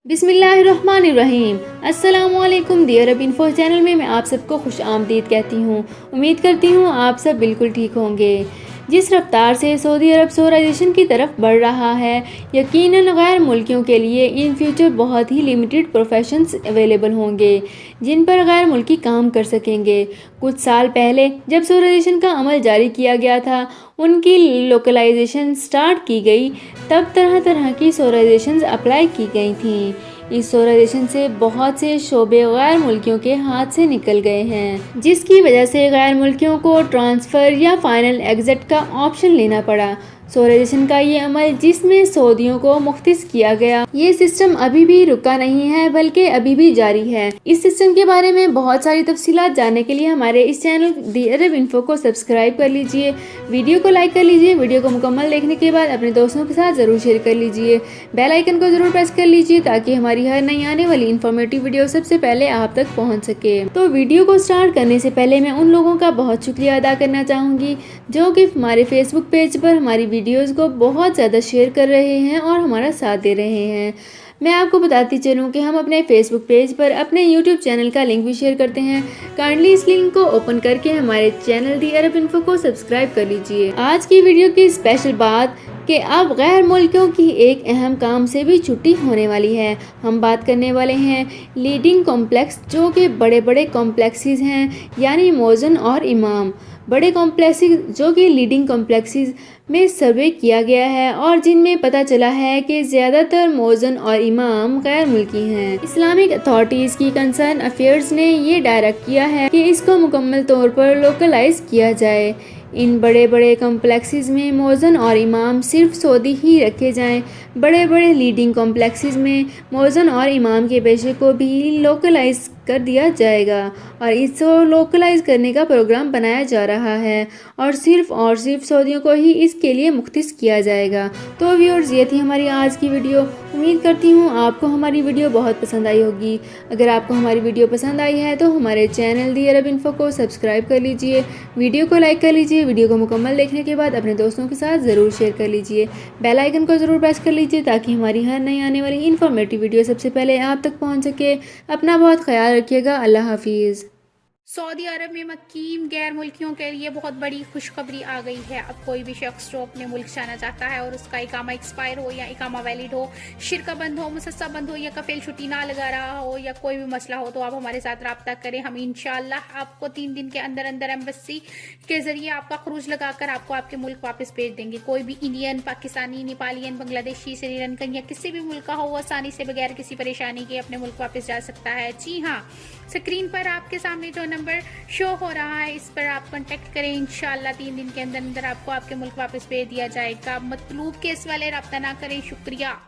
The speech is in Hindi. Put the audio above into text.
बिस्मिल्लाहिर्रहमानिर्रहीम। अस्सलामुअलैकुम डियर अब इन्फो चैनल में मैं आप सबको खुश आमदीद कहती हूँ। उम्मीद करती हूँ आप सब बिल्कुल ठीक होंगे। जिस रफ्तार से सऊदी अरब सोराइजेशन की तरफ बढ़ रहा है, यकीनन गैर मुल्कियों के लिए इन फ्यूचर बहुत ही लिमिटेड प्रोफेशंस अवेलेबल होंगे जिन पर गैर मुल्की काम कर सकेंगे। कुछ साल पहले जब सोराइजेशन का अमल जारी किया गया था, उनकी लोकलाइजेशन स्टार्ट की गई, तब तरह तरह की सोराइजेशन अप्लाई की गई थी। इस सोराइजेशन से बहुत से शोबे गैर मुल्कियों के हाथ से निकल गए हैं, जिसकी वजह से गैर मुल्कियों को ट्रांसफ़र या फाइनल एग्जिट का ऑप्शन लेना पड़ा। सोराइजेशन का ये अमल जिसमें सऊदियों को मुख्तिस किया गया, ये सिस्टम अभी भी रुका नहीं है बल्कि अभी भी जारी है। इस सिस्टम के बारे में बहुत सारी तफसीलात जानने के लिए हमारे इस चैनल दी अरब इन्फो को सब्सक्राइब कर लीजिए, वीडियो को लाइक कर लीजिए, वीडियो को मुकम्मल देखने के बाद अपने दोस्तों के साथ ज़रूर शेयर कर लीजिए, बेल आइकन को ज़रूर प्रेस कर लीजिए ताकि हमारी हर नई आने वाली इन्फॉर्मेटिव वीडियो सबसे पहले आप तक पहुँच सके। तो वीडियो को स्टार्ट करने से पहले मैं उन लोगों का बहुत शुक्रिया अदा करना चाहूँगी जो कि हमारे फेसबुक पेज पर हमारी वीडियोस को बहुत ज़्यादा शेयर कर रहे हैं और हमारा साथ दे रहे हैं। मैं आपको बताती चलूँ कि हम अपने फेसबुक पेज पर अपने यूट्यूब चैनल का लिंक भी शेयर करते हैं। काइंडली इस लिंक को ओपन करके हमारे चैनल दी अरब इन्फो को सब्सक्राइब कर लीजिए। आज की वीडियो की स्पेशल बात कि अब गैर मुल्कियों की एक अहम काम से भी छुट्टी होने वाली है। हम बात करने वाले हैं लीडिंग कॉम्प्लेक्स, जो कि बड़े बड़े कॉम्प्लेक्सेस हैं, यानी मौज़न और इमाम। बड़े कॉम्प्लेक्सेस जो कि लीडिंग कॉम्प्लेक्सेस में सर्वे किया गया है और जिनमें पता चला है कि ज़्यादातर मौज़न और इमाम गैर मुल्की हैं। इस्लामिक अथॉरिटीज़ की कंसर्न अफेयर्स ने ये डायरेक्ट किया है कि इसको मुकम्मल तौर पर लोकलाइज किया जाए। इन बड़े बड़े कॉम्प्लेक्सेस में मौज़न और इमाम सिर्फ सऊदी ही रखे जाएं। बड़े बड़े लीडिंग कॉम्प्लेक्सेस में मौज़न और इमाम के पेशे को भी लोकलाइज कर दिया जाएगा और इसको लोकलाइज करने का प्रोग्राम बनाया जा रहा है और सिर्फ सऊदियों को ही इसके लिए मुख्तिस किया जाएगा। तो व्यूअर्स, ये थी हमारी आज की वीडियो। उम्मीद करती हूँ आपको हमारी वीडियो बहुत पसंद आई होगी। अगर आपको हमारी वीडियो पसंद आई है तो हमारे चैनल दी अरब इन्फो को सब्सक्राइब कर लीजिए, वीडियो को लाइक कर लीजिए, वीडियो को मुकम्मल देखने के बाद अपने दोस्तों के साथ ज़रूर शेयर कर लीजिए, बेल आइकन को ज़रूर प्रेस कर लीजिए ताकि हमारी हर नई आने वाली इन्फॉर्मेटिव वीडियो सबसे पहले आप तक पहुँच सके। अपना बहुत ख्याल रखिएगा। अल्लाह हाफिज़। सऊदी अरब में मकीम गैर मुल्कियों के लिए बहुत बड़ी खुशखबरी आ गई है। अब कोई भी शख्स जो अपने मुल्क जाना चाहता है और उसका इकामा एक्सपायर हो या इकामा वैलिड हो, शिरका बंद हो, मुसस्सा बंद हो या कफील छुट्टी ना लगा रहा हो या कोई भी मसला हो, तो आप हमारे साथ रब्ता करें। हम इंशाल्लाह आपको 3 दिन के अंदर अंदर एम्बेसी के जरिए आपका खरूज लगाकर आपको आपके मुल्क वापस भेज देंगे। कोई भी इंडियन, पाकिस्तानी, नेपालियन, बांग्लादेशी, श्रीलंकन या किसी भी मुल्क का हो, वो आसानी से बगैर किसी परेशानी के अपने मुल्क वापस जा सकता है। जी हाँ, स्क्रीन पर आपके सामने जो नंबर शो हो रहा है, इस पर आप कांटेक्ट करें। इंशाल्लाह 3 दिन के अंदर अंदर आपको आपके मुल्क वापस भेज दिया जाएगा। मतलूब केस वाले रब्ता ना करें। शुक्रिया।